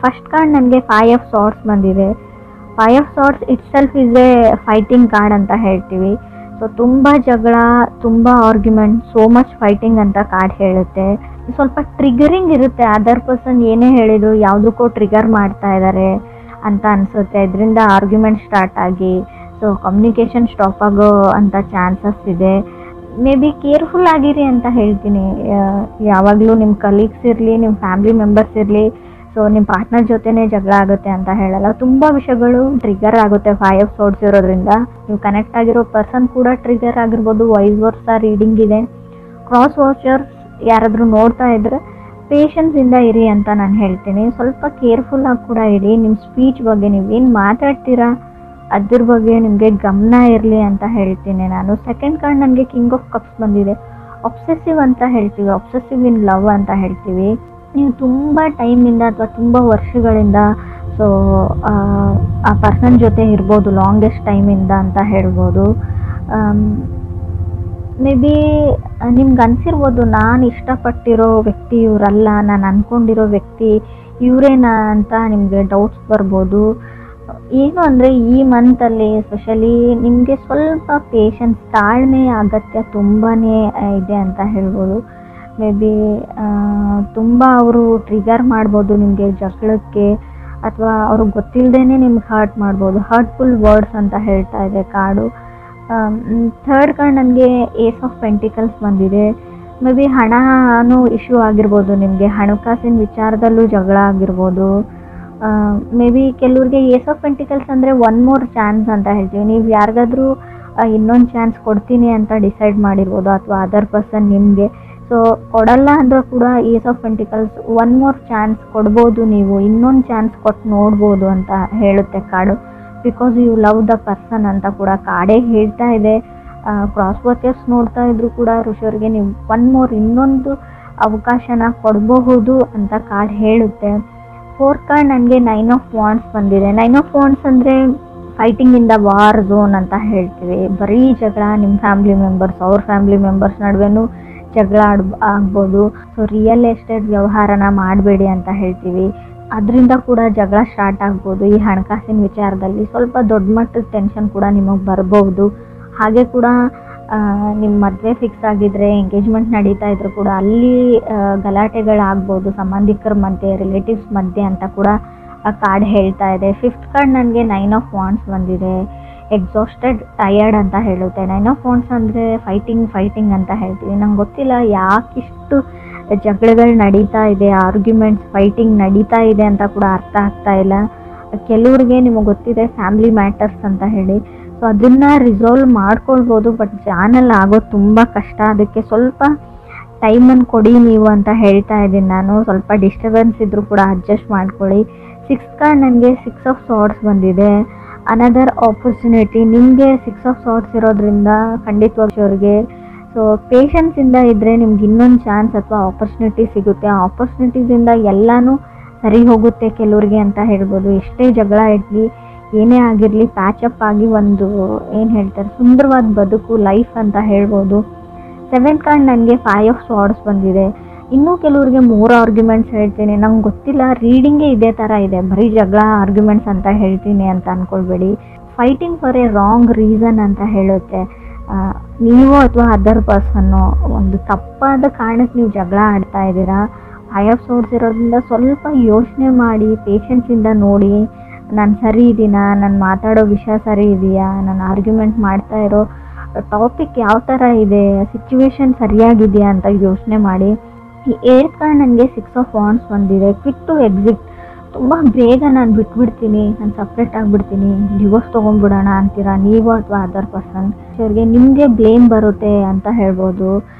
First card ನನಗೆ 5 of swords ಬಂದಿದೆ. 5 of swords it self is A fighting card ಅಂತ ಹೇಳ್ತೀವಿ. ಸೊ ತುಂಬ ಜಗಳ, ತುಂಬ ಆರ್ಗ್ಯುಮೆಂಟ್, ಸೋ ಮಚ್ ಫೈಟಿಂಗ್ ಅಂತ ಕಾರ್ಡ್ ಹೇಳುತ್ತೆ. ಸ್ವಲ್ಪ ಟ್ರಿಗರಿಂಗ್ ಇರುತ್ತೆ. ಅದರ್ ಪರ್ಸನ್ ಏನೇ ಹೇಳಿದ್ರು ಯಾವುದಕ್ಕೋ ಟ್ರಿಗರ್ ಮಾಡ್ತಾ ಇದ್ದಾರೆ ಅಂತ ಅನಿಸುತ್ತೆ. ಇದರಿಂದ ಆರ್ಗ್ಯುಮೆಂಟ್ ಸ್ಟಾರ್ಟ್ ಆಗಿ ಸೊ ಕಮ್ಯುನಿಕೇಷನ್ ಸ್ಟಾಪ್ ಆಗೋ ಅಂಥ ಚಾನ್ಸಸ್ ಇದೆ. ಮೇ ಬಿ ಕೇರ್ಫುಲ್ ಆಗಿರಿ ಅಂತ ಹೇಳ್ತೀನಿ. ಯಾವಾಗಲೂ ನಿಮ್ಮ ಕಲೀಗ್ಸ್ ಇರಲಿ, ನಿಮ್ಮ ಫ್ಯಾಮಿಲಿ ಮೆಂಬರ್ಸ್ ಇರಲಿ, ಸೊ ನಿಮ್ಮ ಪಾರ್ಟ್ನರ್ ಜೊತೆನೇ ಜಗಳ ಆಗುತ್ತೆ ಅಂತ ಹೇಳಲ್ಲ. ತುಂಬ ವಿಷಯಗಳು ಟ್ರಿಗರ್ ಆಗುತ್ತೆ 5 ಆಫ್ ಸಾರ್ಟ್ಸ್ ಇರೋದ್ರಿಂದ. ನೀವು ಕನೆಕ್ಟ್ ಆಗಿರೋ ಪರ್ಸನ್ ಕೂಡ ಟ್ರಿಗರ್ ಆಗಿರ್ಬೋದು. ವೈಸ್ ವರ್ಸಾ ರೀಡಿಂಗ್ ಇದೆ. ಕ್ರಾಸ್ ವಾಚರ್ಸ್ ಯಾರಾದರೂ ನೋಡ್ತಾ ಇದ್ದರೆ ಪೇಷನ್ಸಿಂದ ಇರಿ ಅಂತ ನಾನು ಹೇಳ್ತೀನಿ. ಸ್ವಲ್ಪ ಕೇರ್ಫುಲ್ಲಾಗಿ ಕೂಡ ಇರಿ. ನಿಮ್ಮ ಸ್ಪೀಚ್ ಬಗ್ಗೆ ನೀವೇನು ಮಾತಾಡ್ತೀರಾ ಅದ್ರ ಬಗ್ಗೆ ನಿಮಗೆ ಗಮನ ಇರಲಿ ಅಂತ ಹೇಳ್ತೀನಿ ನಾನು. ಸೆಕೆಂಡ್ ಕಾರ್ಡ್ ನನಗೆ ಕಿಂಗ್ ಆಫ್ ಕಪ್ಸ್ ಬಂದಿದೆ. ಒಬ್ಸೆಸಿವ್ ಅಂತ ಹೇಳ್ತೀವಿ, ಒಬ್ಸೆಸಿವ್ ಇನ್ ಲವ್ ಅಂತ ಹೇಳ್ತೀವಿ. ನೀವು ತುಂಬ ಟೈಮಿಂದ ಅಥವಾ ತುಂಬ ವರ್ಷಗಳಿಂದ ಸೊ ಆ ಪರ್ಸನ್ ಜೊತೆ ಇರ್ಬೋದು, ಲಾಂಗೆಸ್ಟ್ ಟೈಮಿಂದ ಅಂತ ಹೇಳ್ಬೋದು. ಮೇ ಬಿ ನಿಮ್ಗೆ ಅನಿಸಿರ್ಬೋದು, ನಾನು ಇಷ್ಟಪಟ್ಟಿರೋ ವ್ಯಕ್ತಿ ಇವರಲ್ಲ, ನಾನು ಅಂದ್ಕೊಂಡಿರೋ ವ್ಯಕ್ತಿ ಇವರೇನಾ ಅಂತ ನಿಮಗೆ ಡೌಟ್ಸ್ ಬರ್ಬೋದು. ಏನು ಅಂದರೆ ಈ ಮಂತಲ್ಲಿ ಎಸ್ಪೆಷಲಿ ನಿಮಗೆ ಸ್ವಲ್ಪ ಪೇಷನ್ಸ್, ತಾಳ್ಮೆ ಅಗತ್ಯ ತುಂಬಾ ಇದೆ ಅಂತ ಹೇಳ್ಬೋದು. ಮೇ ಬಿ ತುಂಬ ಅವರು ಟ್ರಿಗರ್ ಮಾಡ್ಬೋದು ನಿಮಗೆ ಜಗಳಕ್ಕೆ, ಅಥವಾ ಅವ್ರಿಗೆ ಗೊತ್ತಿಲ್ಲದೇ ನಿಮ್ಗೆ ಹರ್ಟ್ ಮಾಡ್ಬೋದು. ಹರ್ಟ್ಫುಲ್ ವರ್ಡ್ಸ್ ಅಂತ ಹೇಳ್ತಾ ಇದೆ ಕಾರ್ಡು. ಥರ್ಡ್ ಕಾರ್ಡ್ ನನಗೆ ಏಸ್ ಆಫ್ ಪೆಂಟಿಕಲ್ಸ್ ಬಂದಿದೆ. ಮೇ ಬಿ ಹಣನೂ ಇಶ್ಯೂ ಆಗಿರ್ಬೋದು, ನಿಮಗೆ ಹಣಕಾಸಿನ ವಿಚಾರದಲ್ಲೂ ಜಗಳ ಆಗಿರ್ಬೋದು. ಮೇ ಬಿ ಕೆಲವ್ರಿಗೆ ಏಸ್ ಆಫ್ ಪೆಂಟಿಕಲ್ಸ್ ಅಂದರೆ ಒನ್ ಮೋರ್ ಚಾನ್ಸ್ ಅಂತ ಹೇಳ್ತೀವಿ. ನೀವು ಯಾರಿಗಾದ್ರೂ ಇನ್ನೊಂದು ಚಾನ್ಸ್ ಕೊಡ್ತೀನಿ ಅಂತ ಡಿಸೈಡ್ ಮಾಡಿರ್ಬೋದು, ಅಥವಾ ಅದರ್ ಪರ್ಸನ್ ನಿಮಗೆ. ಸೊ ಕೊಡಲ್ಲ ಅಂದರೂ ಕೂಡ ace of pentacles one more chance ಕೊಡ್ಬೋದು, ನೀವು ಇನ್ನೊಂದು ಚಾನ್ಸ್ ಕೊಟ್ಟು ನೋಡ್ಬೋದು ಅಂತ ಹೇಳುತ್ತೆ card. Because you love the person ಅಂತ ಕೂಡ ಕಾರ್ಡೇ ಹೇಳ್ತಾ ಇದೆ. ಕ್ರಾಸ್ ವಾಚರ್ಸ್ ನೋಡ್ತಾ ಇದ್ರು ಕೂಡ ಋಷಿಯವ್ರಿಗೆ ನೀವು ಒನ್ ಮೋರ್ ಇನ್ನೊಂದು ಅವಕಾಶನ ಕೊಡಬಹುದು ಅಂತ ಕಾರ್ಡ್ ಹೇಳುತ್ತೆ. ಫೋರ್ತ್ ಕಾರ್ಡ್ ನನಗೆ 9 ಆಫ್ ವಾಂಡ್ಸ್ ಬಂದಿದೆ. 9 ಆಫ್ ವಾಂಡ್ಸ್ ಅಂದರೆ fighting in the war zone ಅಂತ ಹೇಳ್ತೀವಿ. ಬರೀ ಜಗಳ, ನಿಮ್ಮ ಫ್ಯಾಮಿಲಿ ಮೆಂಬರ್ಸ್ ಅವ್ರ ಫ್ಯಾಮಿಲಿ ಮೆಂಬರ್ಸ್ ನಡುವೆನೂ ಜಗಳ ಆಗ್ಬೋದು. ಸೊ ರಿಯಲ್ ಎಸ್ಟೇಟ್ ವ್ಯವಹಾರನ ಮಾಡಬೇಡಿ ಅಂತ ಹೇಳ್ತೀವಿ. ಅದರಿಂದ ಕೂಡ ಜಗಳ ಸ್ಟಾರ್ಟ್ ಆಗ್ಬೋದು. ಈ ಹಣಕಾಸಿನ ವಿಚಾರದಲ್ಲಿ ಸ್ವಲ್ಪ ದೊಡ್ಡ ಮಟ್ಟದ ಟೆನ್ಷನ್ ಕೂಡ ನಿಮಗೆ ಬರ್ಬೋದು. ಹಾಗೆ ಕೂಡ ನಿಮ್ಮ ಮದುವೆ ಫಿಕ್ಸ್ ಆಗಿದ್ದರೆ, ಎಂಗೇಜ್ಮೆಂಟ್ ನಡೀತಾ ಇದ್ರು ಕೂಡ ಅಲ್ಲಿ ಗಲಾಟೆಗಳಾಗ್ಬೋದು ಸಂಬಂಧಿಕರ ಮಧ್ಯೆ, ರಿಲೇಟಿವ್ಸ್ ಮಧ್ಯೆ ಅಂತ ಕೂಡ ಕಾರ್ಡ್ ಹೇಳ್ತಾ ಇದೆ. ಫಿಫ್ತ್ ಕಾರ್ಡ್ ನನಗೆ 9 ಆಫ್ ವಾಂಡ್ಸ್ ಬಂದಿದೆ. ಎಕ್ಸಾಸ್ಟೆಡ್, ಟಯರ್ಡ್ ಅಂತ ಹೇಳುತ್ತೆ. 9 ಆಫ್ ವಾಂಡ್ಸ್ ಅಂದರೆ ಫೈಟಿಂಗ್ ಅಂತ ಹೇಳ್ತೀವಿ. ನಂಗೆ ಗೊತ್ತಿಲ್ಲ ಯಾಕಿಷ್ಟು ಜಗಳಗಳು ನಡೀತಾ ಇದೆ, ಆರ್ಗ್ಯುಮೆಂಟ್ಸ್, ಫೈಟಿಂಗ್ ನಡೀತಾ ಇದೆ ಅಂತ ಕೂಡ ಅರ್ಥ ಆಗ್ತಾ ಇಲ್ಲ. ಕೆಲವ್ರಿಗೆ ನಿಮಗೆ ಗೊತ್ತಿದೆ ಫ್ಯಾಮಿಲಿ ಮ್ಯಾಟರ್ಸ್ ಅಂತ ಹೇಳಿ. ಸೊ ಅದನ್ನು ರಿಸಾಲ್ವ್ ಮಾಡ್ಕೊಳ್ಬೋದು, ಬಟ್ ಜಾನಲ್ಲಿ ಆಗೋದು ತುಂಬ ಕಷ್ಟ. ಅದಕ್ಕೆ ಸ್ವಲ್ಪ ಟೈಮನ್ನು ಕೊಡಿ ನೀವು ಅಂತ ಹೇಳ್ತಾ ಇದ್ದೀನಿ ನಾನು. ಸ್ವಲ್ಪ ಡಿಸ್ಟರ್ಬೆನ್ಸ್ ಇದ್ದರೂ ಕೂಡ ಅಡ್ಜಸ್ಟ್ ಮಾಡ್ಕೊಳ್ಳಿ. 6th ಕಾರ್ಡ್ ನನಗೆ 6 ಆಫ್ ಸಾರ್ಟ್ಸ್ ಬಂದಿದೆ. Another opportunity. ನಿಮಗೆ 6 ಆಫ್ ಸಾರ್ಟ್ಸ್ ಇರೋದ್ರಿಂದ ಖಂಡಿತವಾಗಿ ಅವ್ರಿಗೆ ಸೊ ಪೇಷನ್ಸಿಂದ ಇದ್ದರೆ ನಿಮ್ಗೆ ಇನ್ನೊಂದು ಚಾನ್ಸ್ ಅಥವಾ ಆಪರ್ಚುನಿಟಿ ಸಿಗುತ್ತೆ. ಆ ಆಪರ್ಚುನಿಟೀಸಿಂದ ಎಲ್ಲನೂ ಸರಿ ಹೋಗುತ್ತೆ ಕೆಲವ್ರಿಗೆ ಅಂತ ಹೇಳ್ಬೋದು. ಎಷ್ಟೇ ಜಗಳ ಇರಲಿ, ಏನೇ ಆಗಿರಲಿ, ಪ್ಯಾಚಪ್ ಆಗಿ ಒಂದು ಏನು ಹೇಳ್ತಾರೆ ಸುಂದರವಾದ ಬದುಕು, ಲೈಫ್ ಅಂತ ಹೇಳ್ಬೋದು. 7th ಕಾರ್ಡ್ ನನಗೆ 5 ಆಫ್ ಸಾರ್ಟ್ಸ್ ಬಂದಿದೆ. ಇನ್ನೂ ಕೆಲವ್ರಿಗೆ 3 ಆರ್ಗ್ಯುಮೆಂಟ್ಸ್ ಹೇಳ್ತೀನಿ. ನಂಗೆ ಗೊತ್ತಿಲ್ಲ, ರೀಡಿಂಗೇ ಇದೇ ಥರ ಇದೆ, ಬರೀ ಜಗಳ ಆರ್ಗ್ಯುಮೆಂಟ್ಸ್ ಅಂತ ಹೇಳ್ತೀನಿ ಅಂತ ಅಂದ್ಕೊಳ್ಬೇಡಿ. Fighting for a wrong reason ಅಂತ ಹೇಳುತ್ತೆ. ನೀವು ಅಥವಾ ಅದರ್ ಪರ್ಸನ್ನು ಒಂದು ತಪ್ಪಾದ ಕಾರಣಕ್ಕೆ ನೀವು ಜಗಳ ಆಡ್ತಾ ಇದ್ದೀರಾ. 5 ಆಫ್ ಸಾರ್ಟ್ಸ್ ಇರೋದ್ರಿಂದ ಸ್ವಲ್ಪ ಯೋಚನೆ ಮಾಡಿ, ಪೇಷನ್ಸಿಂದ ನೋಡಿ, ನಾನು ಸರಿ ಇದ್ದೀನಾ, ನಾನು ಮಾತಾಡೋ ವಿಷಯ ಸರಿ ಇದೆಯಾ, ನಾನು ಆರ್ಗ್ಯುಮೆಂಟ್ ಮಾಡ್ತಾ ಇರೋ ಟಾಪಿಕ್ ಯಾವ ಥರ ಇದೆ, ಸಿಚುವೇಶನ್ ಸರಿಯಾಗಿದೆಯಾ ಅಂತ ಯೋಚನೆ ಮಾಡಿ. ಈ 8th ಕಾರ್ಡ್ ನನಗೆ 6 ಆಫ್ ವಾಂಡ್ಸ್ ಬಂದಿದೆ. Quick to exit. ತುಂಬ ಬೇಗ ನಾನು ಬಿಟ್ಬಿಡ್ತೀನಿ, ನಾನು ಸಪ್ರೇಟ್ ಆಗಿಬಿಡ್ತೀನಿ, ಡಿವೋರ್ಸ್ ತೊಗೊಂಡ್ಬಿಡೋಣ ಅಂತೀರಾ ನೀವು ಅಥವಾ ಅದರ್ ಪರ್ಸನ್. ಅವ್ರಿಗೆ ನಿಮಗೆ ಬ್ಲೇಮ್ ಬರುತ್ತೆ ಅಂತ ಹೇಳ್ಬೋದು.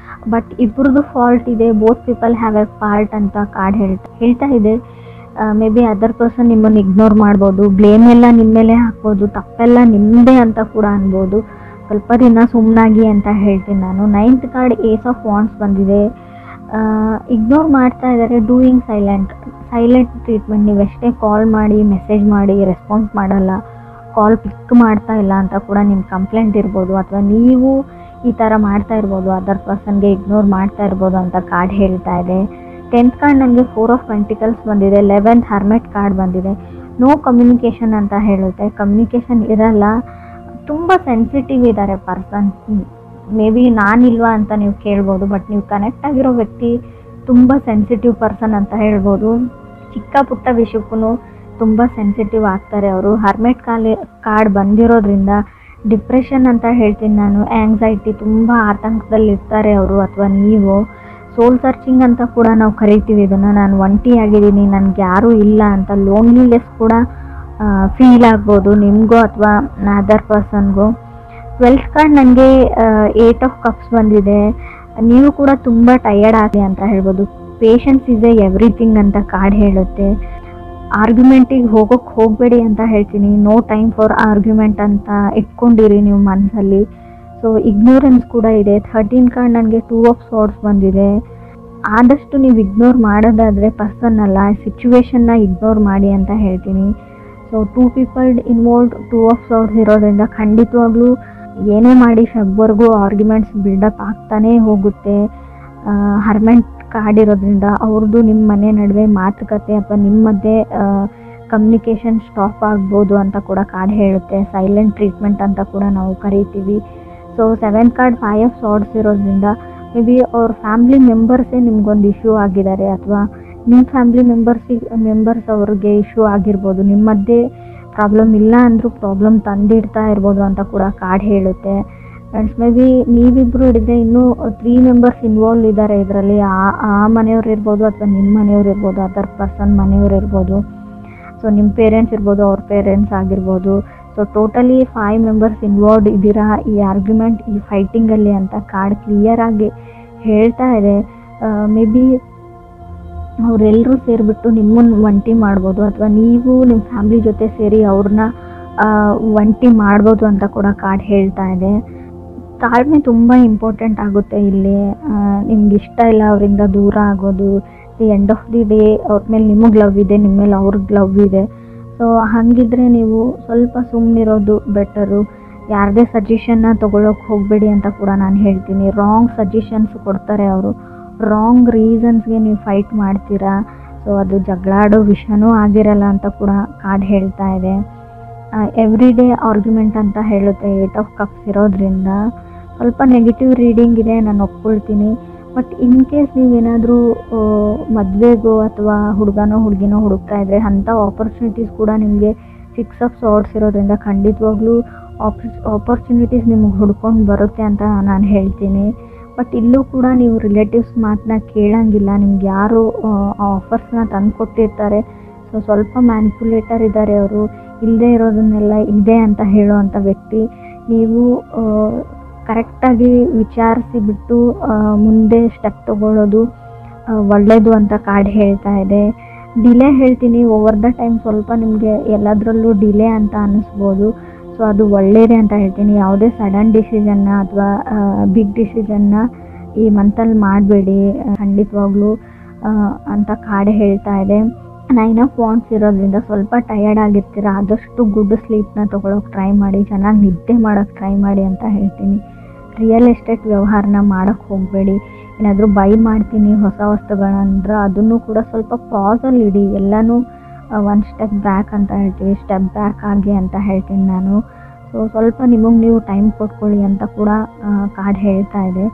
ಬಟ್ ಇಬ್ಬರದ್ದು ಫಾಲ್ಟ್ ಇದೆ, both people have A part ಅಂತ ಕಾರ್ಡ್ ಹೇಳ್ತಾ ಇದೆ. ಮೇ ಬಿ ಅದರ್ ಪರ್ಸನ್ ನಿಮ್ಮನ್ನು ಇಗ್ನೋರ್ ಮಾಡ್ಬೋದು, ಬ್ಲೇಮ್ ಎಲ್ಲ ನಿಮ್ಮ ಮೇಲೆ ಹಾಕ್ಬೋದು, ತಪ್ಪೆಲ್ಲ ನಿಮ್ಮದೇ ಅಂತ ಕೂಡ ಅನ್ಬೋದು. ಸ್ವಲ್ಪ ದಿನ ಸುಮ್ಮನಾಗಿ ಅಂತ ಹೇಳ್ತೀನಿ ನಾನು. 9th card ace of wands ಬಂದಿದೆ. ಇಗ್ನೋರ್ ಮಾಡ್ತಾ ಇದ್ದಾರೆ. Doing silent treatment. ನೀವು ಎಷ್ಟೇ ಕಾಲ್ ಮಾಡಿ, ಮೆಸೇಜ್ ಮಾಡಿ, ರೆಸ್ಪಾನ್ಸ್ ಮಾಡಲ್ಲ, ಕಾಲ್ ಪಿಕ್ ಮಾಡ್ತಾ ಇಲ್ಲ ಅಂತ ಕೂಡ ನಿಮ್ಮ ಕಂಪ್ಲೇಂಟ್ ಇರ್ಬೋದು, ಅಥವಾ ನೀವು ಈ ಥರ ಮಾಡ್ತಾ ಇರ್ಬೋದು, ಅದರ್ ಪರ್ಸನ್ಗೆ ಇಗ್ನೋರ್ ಮಾಡ್ತಾ ಇರ್ಬೋದು ಅಂತ ಕಾರ್ಡ್ ಹೇಳ್ತಾ ಇದೆ. 10th ಕಾರ್ಡ್ ನನಗೆ 4 ಆಫ್ ಪೆಂಟಿಕಲ್ಸ್ ಬಂದಿದೆ, 11th ಹರ್ಮೆಟ್ ಕಾರ್ಡ್ ಬಂದಿದೆ. ನೋ ಕಮ್ಯುನಿಕೇಷನ್ ಅಂತ ಹೇಳುತ್ತೆ. ಕಮ್ಯುನಿಕೇಷನ್ ಇರಲ್ಲ, ತುಂಬ ಸೆನ್ಸಿಟಿವ್ ಇದ್ದಾರೆ ಪರ್ಸನ್. ಮೇ ಬಿ ನಾನಿಲ್ವಾ ಅಂತ ನೀವು ಕೇಳ್ಬೋದು, ಬಟ್ ನೀವು ಕನೆಕ್ಟ್ ಆಗಿರೋ ವ್ಯಕ್ತಿ ತುಂಬ ಸೆನ್ಸಿಟಿವ್ ಪರ್ಸನ್ ಅಂತ ಹೇಳ್ಬೋದು. ಚಿಕ್ಕ ಪುಟ್ಟ ವಿಷಯಕ್ಕೂ ತುಂಬ ಸೆನ್ಸಿಟಿವ್ ಆಗ್ತಾರೆ ಅವರು. ಹರ್ಮೆಟ್ ಕಾರ್ಡ್ ಬಂದಿರೋದ್ರಿಂದ ಡಿಪ್ರೆಷನ್ ಅಂತ ಹೇಳ್ತೀನಿ ನಾನು, ಆ್ಯಂಗ್ಸೈಟಿ, ತುಂಬ ಆತಂಕದಲ್ಲಿರ್ತಾರೆ ಅವರು ಅಥವಾ ನೀವು. ಸೋಲ್ ಸರ್ಚಿಂಗ್ ಅಂತ ಕೂಡ ನಾವು ಕರಿತೀವಿ ಇದನ್ನು. ನಾನು ಒಂಟಿಯಾಗಿದ್ದೀನಿ, ನನಗೆ ಯಾರೂ ಇಲ್ಲ ಅಂತ ಲೋನ್ಲಿನೆಸ್ ಕೂಡ ಫೀಲ್ ಆಗ್ಬೋದು ನಿಮಗೂ ಅಥವಾ ಅದರ್ ಪರ್ಸನ್ಗೂ. 12th ಕಾರ್ಡ್ ನನಗೆ 8 ಆಫ್ ಕಪ್ಸ್ ಬಂದಿದೆ. ನೀವು ಕೂಡ ತುಂಬ ಟಯರ್ಡ್ ಆಗಿ ಅಂತ ಹೇಳ್ಬೋದು. ಪೇಷನ್ಸ್ ಇಸ್ ಎವ್ರಿಥಿಂಗ್ ಅಂತ ಕಾರ್ಡ್ ಹೇಳುತ್ತೆ. ಆರ್ಗ್ಯುಮೆಂಟಿಗೆ ಹೋಗಬೇಡಿ ಅಂತ ಹೇಳ್ತೀನಿ. ನೋ ಟೈಮ್ ಫಾರ್ ಆರ್ಗ್ಯುಮೆಂಟ್ ಅಂತ ಇಟ್ಕೊಂಡಿರಿ ನೀವು ಮನಸ್ಸಲ್ಲಿ. ಸೊ ಇಗ್ನೋರೆನ್ಸ್ ಕೂಡ ಇದೆ. 13 ಕಾರ್ಡ್ ನನಗೆ 2 ಆಫ್ ಸಾರ್ಡ್ಸ್ ಬಂದಿದೆ. ಆದಷ್ಟು ನೀವು ಇಗ್ನೋರ್ ಮಾಡೋದಾದರೆ ಪರ್ಸನ್ ಅಲ್ಲ, ಸಿಚುವೇಶನ್ನ ಇಗ್ನೋರ್ ಮಾಡಿ ಅಂತ ಹೇಳ್ತೀನಿ. ಸೊ 2 ಪೀಪಲ್ ಇನ್ವಾಲ್ವ್ಡ್, 2 ಆಫ್ ಸಾರ್ಡ್ಸ್ ಇರೋದ್ರಿಂದ ಖಂಡಿತವಾಗ್ಲೂ ಏನೇ ಮಾಡಿ ಫೆಬ್ವರೆಗೂ ಆರ್ಗ್ಯುಮೆಂಟ್ಸ್ ಬಿಲ್ಡಪ್ ಆಗ್ತಾನೇ ಹೋಗುತ್ತೆ. ಹರ್ಮೆಂಟ್ ಕಾರ್ಡ್ ಇರೋದ್ರಿಂದ ಅವ್ರದ್ದು ನಿಮ್ಮ ಮನೆ ನಡುವೆ ಮಾತುಕತೆ ಅಥವಾ ನಿಮ್ಮ ಮಧ್ಯೆ ಕಮ್ಯುನಿಕೇಷನ್ ಸ್ಟಾಪ್ ಆಗ್ಬೋದು ಅಂತ ಕೂಡ ಕಾರ್ಡ್ ಹೇಳುತ್ತೆ. ಸೈಲೆಂಟ್ ಟ್ರೀಟ್ಮೆಂಟ್ ಅಂತ ಕೂಡ ನಾವು ಕರಿತೀವಿ. ಸೊ 7th ಕಾರ್ಡ್ 5 ಆಫ್ ಸಾರ್ಡ್ಸ್ ಇರೋದ್ರಿಂದ ಮೇ ಬಿ ಅವ್ರ ಫ್ಯಾಮ್ಲಿ ಮೆಂಬರ್ಸೇ ನಿಮ್ಗೊಂದು ಇಶ್ಯೂ ಆಗಿದ್ದಾರೆ ಅಥವಾ ನಿಮ್ಮ ಫ್ಯಾಮ್ಲಿ ಮೆಂಬರ್ಸ್ ಅವ್ರಿಗೆ ಇಶ್ಯೂ ಆಗಿರ್ಬೋದು. ನಿಮ್ಮ ಮಧ್ಯೆ ಪ್ರಾಬ್ಲಮ್ ಇಲ್ಲ ಅಂದರೂ ಪ್ರಾಬ್ಲಮ್ ತಂದಿಡ್ತಾ ಇರ್ಬೋದು ಅಂತ ಕೂಡ ಕಾರ್ಡ್ ಹೇಳುತ್ತೆ. ಆ್ಯಂಡ್ ಮೇ ಬಿ ನೀವಿಬ್ಬರು ಹಿಡಿದ್ರೆ ಇನ್ನೂ 3 ಮೆಂಬರ್ಸ್ ಇನ್ವಾಲ್ವ್ ಇದ್ದಾರೆ ಇದರಲ್ಲಿ. ಆ ಮನೆಯವ್ರು ಇರ್ಬೋದು ಅಥವಾ ನಿಮ್ಮ ಮನೆಯವ್ರು ಇರ್ಬೋದು, ಅದರ್ ಪರ್ಸನ್ ಮನೆಯವ್ರು ಇರ್ಬೋದು. ಸೊ ನಿಮ್ಮ ಪೇರೆಂಟ್ಸ್ ಇರ್ಬೋದು, ಅವ್ರ ಪೇರೆಂಟ್ಸ್ ಆಗಿರ್ಬೋದು. ಸೊ ಟೋಟಲಿ 5 ಮೆಂಬರ್ಸ್ ಇನ್ವಾಲ್ವ್ಡ್ ಇದ್ದೀರಾ ಈ ಆರ್ಗ್ಯುಮೆಂಟ್, ಈ ಫೈಟಿಂಗಲ್ಲಿ ಅಂತ ಕಾರ್ಡ್ ಕ್ಲಿಯರಾಗಿ ಹೇಳ್ತಾ ಇದೆ. ಮೇ ಬಿ ಅವರೆಲ್ಲರೂ ಸೇರಿಬಿಟ್ಟು ನಿಮ್ಮನ್ನು ಒಂಟಿ ಮಾಡ್ಬೋದು ಅಥವಾ ನೀವು ನಿಮ್ಮ ಫ್ಯಾಮ್ಲಿ ಜೊತೆ ಸೇರಿ ಅವ್ರನ್ನ ಒಂಟಿ ಮಾಡ್ಬೋದು ಅಂತ ಕೂಡ ಕಾರ್ಡ್ ಹೇಳ್ತಾ ಇದೆ. ತಾಳ್ಮೆ ತುಂಬ ಇಂಪಾರ್ಟೆಂಟ್ ಆಗುತ್ತೆ ಇಲ್ಲಿ. ನಿಮ್ಗೆ ಇಷ್ಟ ಇಲ್ಲ ಅವರಿಂದ ದೂರ ಆಗೋದು. The end of the day ಅವ್ರ ಮೇಲೆ ನಿಮಗೆ ಲವ್ ಇದೆ, ನಿಮ್ಮ ಮೇಲೆ ಅವ್ರಿಗೆ ಲವ್ ಇದೆ. ಸೊ ಹಾಗಿದ್ರೆ ನೀವು ಸ್ವಲ್ಪ ಸುಮ್ಮನಿರೋದು ಬೆಟರು. ಯಾರದೇ ಸಜೆಷನ್ನ ತೊಗೊಳಕ್ಕೆ ಹೋಗಬೇಡಿ ಅಂತ ಕೂಡ ನಾನು ಹೇಳ್ತೀನಿ. ರಾಂಗ್ ಸಜೆಷನ್ಸ್ ಕೊಡ್ತಾರೆ ಅವರು. ರಾಂಗ್ ರೀಸನ್ಸ್ಗೆ ನೀವು ಫೈಟ್ ಮಾಡ್ತೀರಾ. ಸೊ ಅದು ಜಗಳಾಡೋ ವಿಷಯನೂ ಆಗಿರಲ್ಲ ಅಂತ ಕೂಡ ಕಾರ್ಡ್ ಹೇಳ್ತಾ ಇದೆ. ಎವ್ರಿ ಡೇ ಆರ್ಗ್ಯುಮೆಂಟ್ ಅಂತ ಹೇಳುತ್ತೆ 8 ಆಫ್ ಕಪ್ಸ್ ಇರೋದ್ರಿಂದ. ಸ್ವಲ್ಪ ನೆಗೆಟಿವ್ ರೀಡಿಂಗ್ ಇದೆ, ನಾನು ಒಪ್ಕೊಳ್ತೀನಿ. ಬಟ್ ಇನ್ ಕೇಸ್ ನೀವೇನಾದರೂ ಮದುವೆಗೋ ಅಥವಾ ಹುಡುಗನೋ ಹುಡುಗಿನೋ ಹುಡುಕ್ತಾ ಇದ್ದರೆ ಅಂಥ ಆಪರ್ಚುನಿಟೀಸ್ ಕೂಡ ನಿಮಗೆ 6 ಆಫ್ ಸಾರ್ಡ್ಸ್ ಇರೋದ್ರಿಂದ ಖಂಡಿತವಾಗ್ಲೂ ಆಪರ್ಚುನಿಟೀಸ್ ನಿಮಗೆ ಹುಡ್ಕೊಂಡು ಬರುತ್ತೆ ಅಂತ ನಾನು ಹೇಳ್ತೀನಿ. ಬಟ್ ಇಲ್ಲೂ ಕೂಡ ನೀವು ರಿಲೇಟಿವ್ಸ್ ಮಾತನ್ನ ಕೇಳೋಂಗಿಲ್ಲ. ನಿಮ್ಗೆ ಯಾರು ಆ ಆಫರ್ಸ್ನ ತಂದು ಕೊಟ್ಟಿರ್ತಾರೆ. ಸೊ ಸ್ವಲ್ಪ ಮ್ಯಾನಿಪುಲೇಟರ್ ಇದ್ದಾರೆ ಅವರು. ಇಲ್ಲದೆ ಇರೋದನ್ನೆಲ್ಲ ಇದೆ ಅಂತ ಹೇಳೋವಂಥ ವ್ಯಕ್ತಿ. ನೀವು ಕರೆಕ್ಟಾಗಿ ವಿಚಾರಿಸಿ ಬಿಟ್ಟು ಮುಂದೆ ಸ್ಟೆಪ್ ತೊಗೊಳ್ಳೋದು ಒಳ್ಳೆಯದು ಅಂತ ಕಾರ್ಡ್ ಹೇಳ್ತಾ ಇದೆ. ಡಿಲೇ ಹೇಳ್ತೀನಿ. ಓವರ್ ದ ಟೈಮ್ ಸ್ವಲ್ಪ ನಿಮಗೆ ಎಲ್ಲದರಲ್ಲೂ ಡಿಲೇ ಅಂತ ಅನ್ನಿಸ್ಬೋದು. ಸೊ ಅದು ಒಳ್ಳೆಯದೇ ಅಂತ ಹೇಳ್ತೀನಿ. ಯಾವುದೇ ಸಡನ್ ಡಿಸಿಷನ್ನ ಅಥವಾ ಬಿಗ್ ಡಿಸಿಷನ್ನ ಈ ಮಂತಲ್ಲಿ ಮಾಡಬೇಡಿ ಖಂಡಿತವಾಗ್ಲೂ ಅಂತ ಕಾರ್ಡ್ ಹೇಳ್ತಾ ಇದೆ. 9 ಆಫ್ ವಾಂಡ್ಸ್ ಇರೋದ್ರಿಂದ ಸ್ವಲ್ಪ ಟಯರ್ಡ್ ಆಗಿರ್ತೀರ. ಆದಷ್ಟು ಗುಡ್ ಸ್ಲೀಪ್ನ ತೊಗೊಳಕ್ಕೆ ಟ್ರೈ ಮಾಡಿ, ಚೆನ್ನಾಗಿ ನಿದ್ದೆ ಮಾಡೋಕ್ಕೆ ಟ್ರೈ ಮಾಡಿ ಅಂತ ಹೇಳ್ತೀನಿ. ರಿಯಲ್ ಎಸ್ಟೇಟ್ ವ್ಯವಹಾರನ ಮಾಡೋಕ್ಕೆ ಹೋಗಬೇಡಿ. ಏನಾದರೂ ಬೈ ಮಾಡ್ತೀನಿ ಹೊಸ ವಸ್ತುಗಳಂದ್ರೆ ಅದನ್ನು ಕೂಡ ಸ್ವಲ್ಪ ಪಾಸಲ್ಲಿ ಇಡಿ. ಎಲ್ಲನೂ 1 ಸ್ಟೆಪ್ ಬ್ಯಾಕ್ ಅಂತ ಹೇಳ್ತೀವಿ, ಸ್ಟೆಪ್ ಬ್ಯಾಕ್ ಆಗಿ ಅಂತ ಹೇಳ್ತೀನಿ ನಾನು. ಸೊ ಸ್ವಲ್ಪ ನಿಮಗೆ ನೀವು ಟೈಮ್ ಕೊಟ್ಕೊಳ್ಳಿ ಅಂತ ಕೂಡ ಕಾರ್ಡ್ ಹೇಳ್ತಾ ಇದೆ.